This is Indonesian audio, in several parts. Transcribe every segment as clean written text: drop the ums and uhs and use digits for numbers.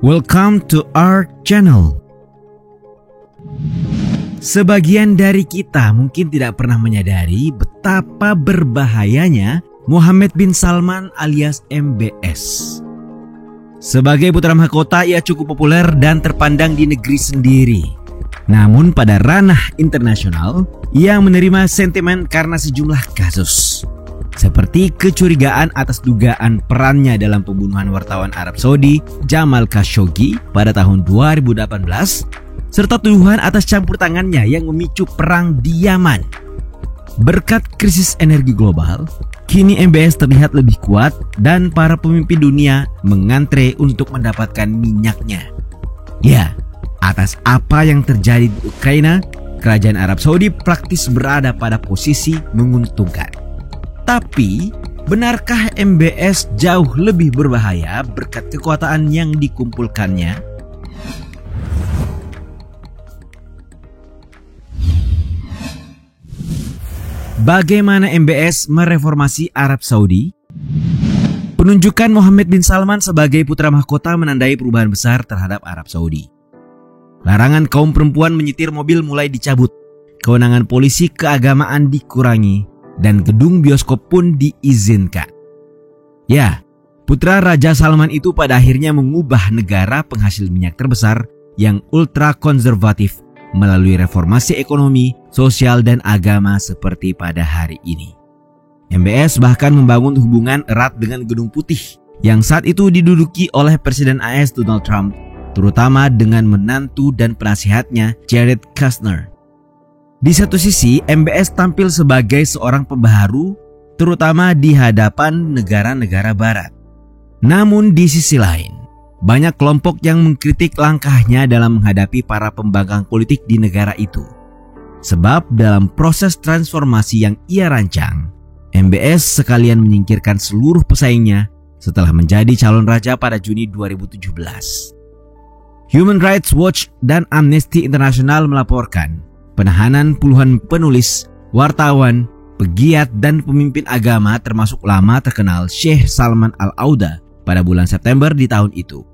Welcome to our channel. Sebagian dari kita mungkin tidak pernah menyadari betapa berbahayanya Mohammed bin Salman alias MBS. Sebagai putra mahkota, ia cukup populer dan terpandang di negeri sendiri. Namun pada ranah internasional, ia menerima sentimen karena sejumlah kasus. Seperti kecurigaan atas dugaan perannya dalam pembunuhan wartawan Arab Saudi Jamal Khashoggi pada tahun 2018, serta tuduhan atas campur tangannya yang memicu perang di Yaman. Berkat krisis energi global, kini MBS terlihat lebih kuat dan para pemimpin dunia mengantre untuk mendapatkan minyaknya. Ya, atas apa yang terjadi di Ukraina, kerajaan Arab Saudi praktis berada pada posisi menguntungkan. Tapi, benarkah MBS jauh lebih berbahaya berkat kekuatan yang dikumpulkannya? Bagaimana MBS mereformasi Arab Saudi? Penunjukan Mohammed bin Salman sebagai putra mahkota menandai perubahan besar terhadap Arab Saudi. Larangan kaum perempuan menyetir mobil mulai dicabut, kewenangan polisi keagamaan dikurangi, dan gedung bioskop pun diizinkan. Ya, putra Raja Salman itu pada akhirnya mengubah negara penghasil minyak terbesar yang ultra konservatif melalui reformasi ekonomi, sosial, dan agama seperti pada hari ini. MBS bahkan membangun hubungan erat dengan Gedung Putih yang saat itu diduduki oleh Presiden AS Donald Trump, terutama dengan menantu dan penasihatnya Jared Kushner. Di satu sisi, MBS tampil sebagai seorang pembaharu, terutama di hadapan negara-negara barat. Namun di sisi lain, banyak kelompok yang mengkritik langkahnya dalam menghadapi para pembangkang politik di negara itu. Sebab dalam proses transformasi yang ia rancang, MBS sekalian menyingkirkan seluruh pesaingnya setelah menjadi calon raja pada Juni 2017. Human Rights Watch dan Amnesty International melaporkan penahanan puluhan penulis, wartawan, pegiat, dan pemimpin agama termasuk ulama terkenal Sheikh Salman Al-Auda pada bulan September di tahun itu.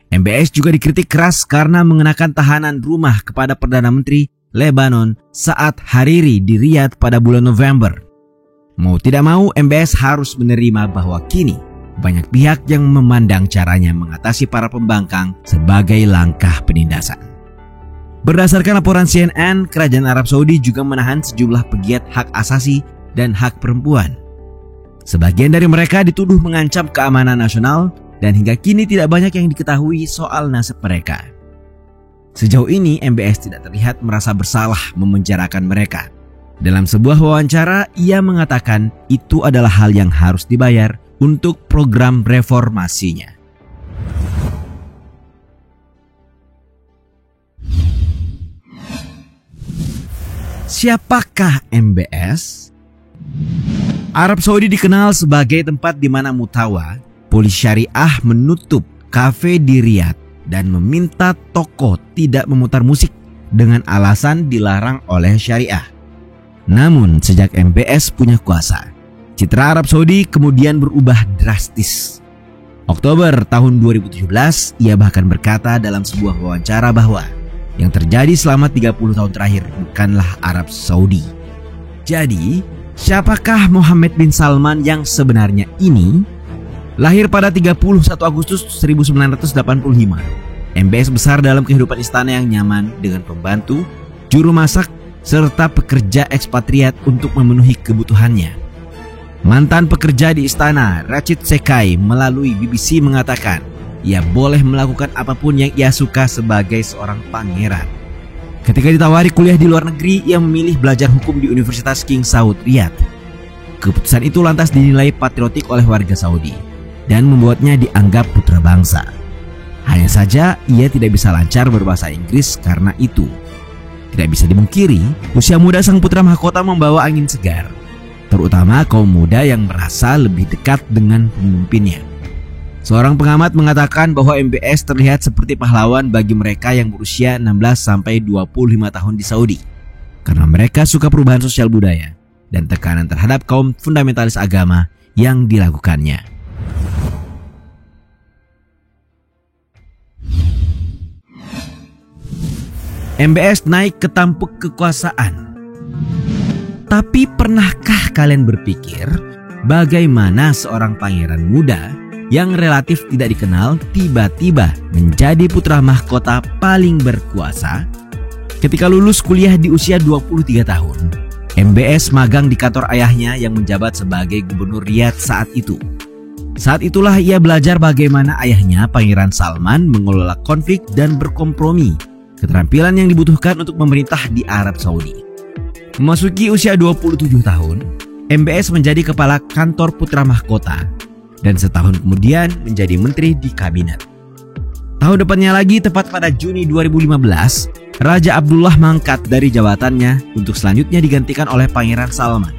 MBS juga dikritik keras karena mengenakan tahanan rumah kepada Perdana Menteri Lebanon Saad Hariri di Riyadh pada bulan November. Mau tidak mau, MBS harus menerima bahwa kini banyak pihak yang memandang caranya mengatasi para pembangkang sebagai langkah penindasan. Berdasarkan laporan CNN, kerajaan Arab Saudi juga menahan sejumlah pegiat hak asasi dan hak perempuan. Sebagian dari mereka dituduh mengancam keamanan nasional dan hingga kini tidak banyak yang diketahui soal nasib mereka. Sejauh ini, MBS tidak terlihat merasa bersalah memenjarakan mereka. Dalam sebuah wawancara, ia mengatakan itu adalah hal yang harus dibayar untuk program reformasinya. Siapakah MBS? Arab Saudi dikenal sebagai tempat di mana mutawa, polis syariah menutup kafe di Riyadh dan meminta toko tidak memutar musik dengan alasan dilarang oleh syariah. Namun sejak MBS punya kuasa, citra Arab Saudi kemudian berubah drastis. Oktober tahun 2017, ia bahkan berkata dalam sebuah wawancara bahwa yang terjadi selama 30 tahun terakhir bukanlah Arab Saudi. Jadi, siapakah Mohammed bin Salman yang sebenarnya ini? Lahir pada 31 Agustus 1985, MBS besar dalam kehidupan istana yang nyaman dengan pembantu, juru masak, serta pekerja ekspatriat untuk memenuhi kebutuhannya. Mantan pekerja di istana, Rachid Sekai, melalui BBC mengatakan ia boleh melakukan apapun yang ia suka sebagai seorang pangeran. Ketika ditawari kuliah di luar negeri, ia memilih belajar hukum di Universitas King Saud Riyadh. Keputusan itu lantas dinilai patriotik oleh warga Saudi dan membuatnya dianggap putra bangsa. Hanya saja ia tidak bisa lancar berbahasa Inggris karena itu. Tidak bisa dimungkiri, usia muda sang putra mahkota membawa angin segar, terutama kaum muda yang merasa lebih dekat dengan pemimpinnya. Seorang pengamat mengatakan bahwa MBS terlihat seperti pahlawan bagi mereka yang berusia 16-25 tahun di Saudi, karena mereka suka perubahan sosial budaya dan tekanan terhadap kaum fundamentalis agama yang dilakukannya. MBS naik ke tampuk kekuasaan. Tapi pernahkah kalian berpikir bagaimana seorang pangeran muda yang relatif tidak dikenal tiba-tiba menjadi putra mahkota paling berkuasa? Ketika lulus kuliah di usia 23 tahun, MBS magang di kantor ayahnya yang menjabat sebagai gubernur Riyadh saat itu. Saat itulah ia belajar bagaimana ayahnya, Pangeran Salman, mengelola konflik dan berkompromi, keterampilan yang dibutuhkan untuk memerintah di Arab Saudi. Memasuki usia 27 tahun, MBS menjadi kepala kantor putra mahkota dan setahun kemudian menjadi menteri di kabinet. Tahun depannya lagi, tepat pada Juni 2015, Raja Abdullah mangkat dari jabatannya untuk selanjutnya digantikan oleh Pangeran Salman.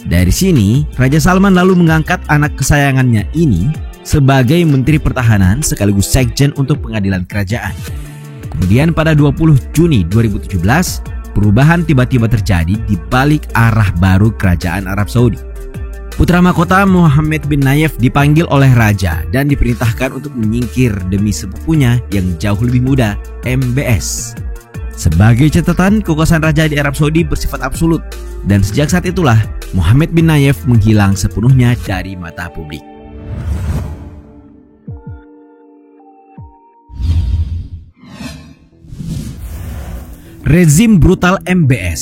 Dari sini, Raja Salman lalu mengangkat anak kesayangannya ini sebagai Menteri Pertahanan sekaligus Sekjen untuk Pengadilan Kerajaan. Kemudian pada 20 Juni 2017, perubahan tiba-tiba terjadi di balik arah baru kerajaan Arab Saudi. Putra mahkota Mohammed bin Nayef dipanggil oleh raja dan diperintahkan untuk menyingkir demi sepupunya yang jauh lebih muda, MBS. Sebagai catatan, kekuasaan raja di Arab Saudi bersifat absolut, dan sejak saat itulah Mohammed bin Nayef menghilang sepenuhnya dari mata publik. Rezim brutal MBS.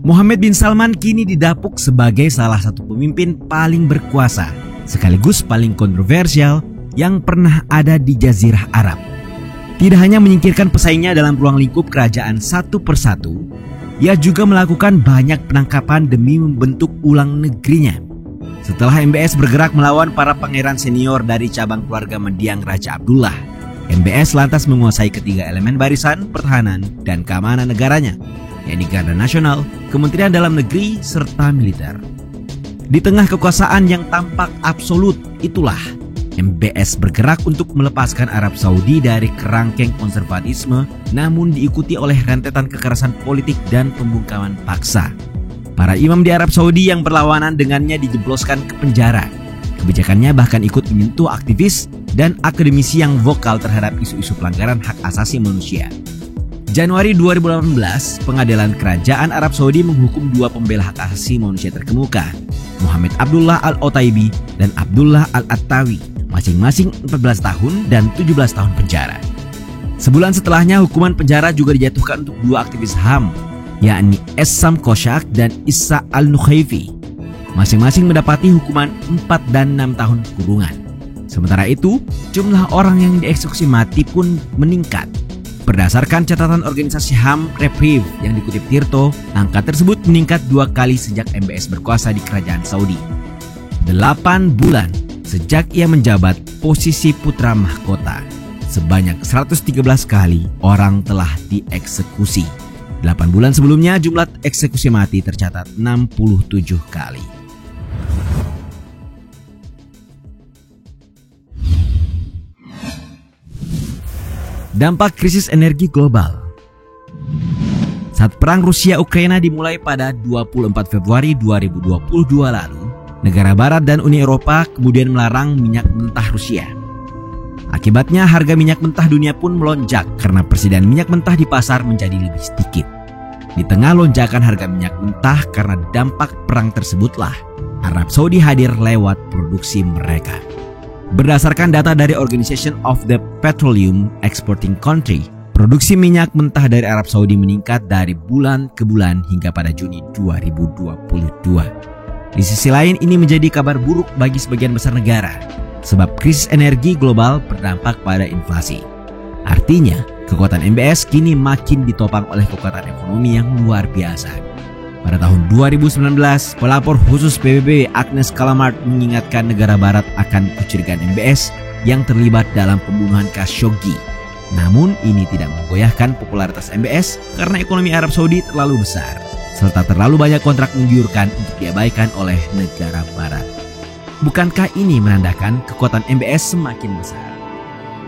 Mohammed bin Salman kini didapuk sebagai salah satu pemimpin paling berkuasa sekaligus paling kontroversial yang pernah ada di Jazirah Arab. Tidak hanya menyingkirkan pesaingnya dalam ruang lingkup kerajaan satu persatu, ia juga melakukan banyak penangkapan demi membentuk ulang negerinya. Setelah MBS bergerak melawan para pangeran senior dari cabang keluarga mendiang Raja Abdullah, MBS lantas menguasai ketiga elemen barisan, pertahanan, dan keamanan negaranya, yakni Garda Nasional, Kementerian Dalam Negeri, serta militer. Di tengah kekuasaan yang tampak absolut itulah, MBS bergerak untuk melepaskan Arab Saudi dari kerangkeng konservatisme, namun diikuti oleh rentetan kekerasan politik dan pembungkaman paksa. Para imam di Arab Saudi yang berlawanan dengannya dijebloskan ke penjara. Kebijakannya bahkan ikut menyentuh aktivis dan akademisi yang vokal terhadap isu-isu pelanggaran hak asasi manusia. Januari 2018, Pengadilan Kerajaan Arab Saudi menghukum dua pembela hak asasi manusia terkemuka, Muhammad Abdullah Al-Otaibi dan Abdullah Al-Attawi, masing-masing 14 tahun dan 17 tahun penjara. Sebulan setelahnya, hukuman penjara juga dijatuhkan untuk dua aktivis HAM, yakni Essam Koshak dan Issa Al-Nukhaifi. Masing-masing mendapati hukuman 4 dan 6 tahun kurungan. Sementara itu, jumlah orang yang dieksekusi mati pun meningkat. Berdasarkan catatan organisasi HAM Reprieve yang dikutip Tirto, angka tersebut meningkat 2 kali sejak MBS berkuasa di kerajaan Saudi. 8 bulan sejak ia menjabat posisi putra mahkota, sebanyak 113 kali orang telah dieksekusi. 8 bulan sebelumnya jumlah eksekusi mati tercatat 67 kali. Dampak krisis energi global. Saat perang Rusia-Ukraina dimulai pada 24 Februari 2022 lalu, negara barat dan Uni Eropa kemudian melarang minyak mentah Rusia. Akibatnya harga minyak mentah dunia pun melonjak karena persediaan minyak mentah di pasar menjadi lebih sedikit. Di tengah lonjakan harga minyak mentah karena dampak perang tersebutlah, Arab Saudi hadir lewat produksi mereka. Berdasarkan data dari Organization of the Petroleum Exporting Country, produksi minyak mentah dari Arab Saudi meningkat dari bulan ke bulan hingga pada Juni 2022. Di sisi lain, ini menjadi kabar buruk bagi sebagian besar negara, sebab krisis energi global berdampak pada inflasi. Artinya, kekuatan MBS kini makin ditopang oleh kekuatan ekonomi yang luar biasa. Pada tahun 2019, pelapor khusus PBB Agnes Kalamard mengingatkan negara barat akan kecurigaan MBS yang terlibat dalam pembunuhan Khashoggi. Namun ini tidak menggoyahkan popularitas MBS karena ekonomi Arab Saudi terlalu besar, serta terlalu banyak kontrak menggiurkan untuk diabaikan oleh negara barat. Bukankah ini menandakan kekuatan MBS semakin besar?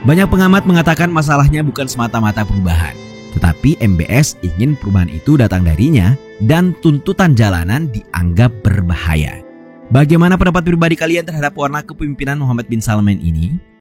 Banyak pengamat mengatakan masalahnya bukan semata-mata perubahan, tetapi MBS ingin perubahan itu datang darinya dan tuntutan jalanan dianggap berbahaya. Bagaimana pendapat pribadi kalian terhadap warna kepemimpinan Mohammed bin Salman ini?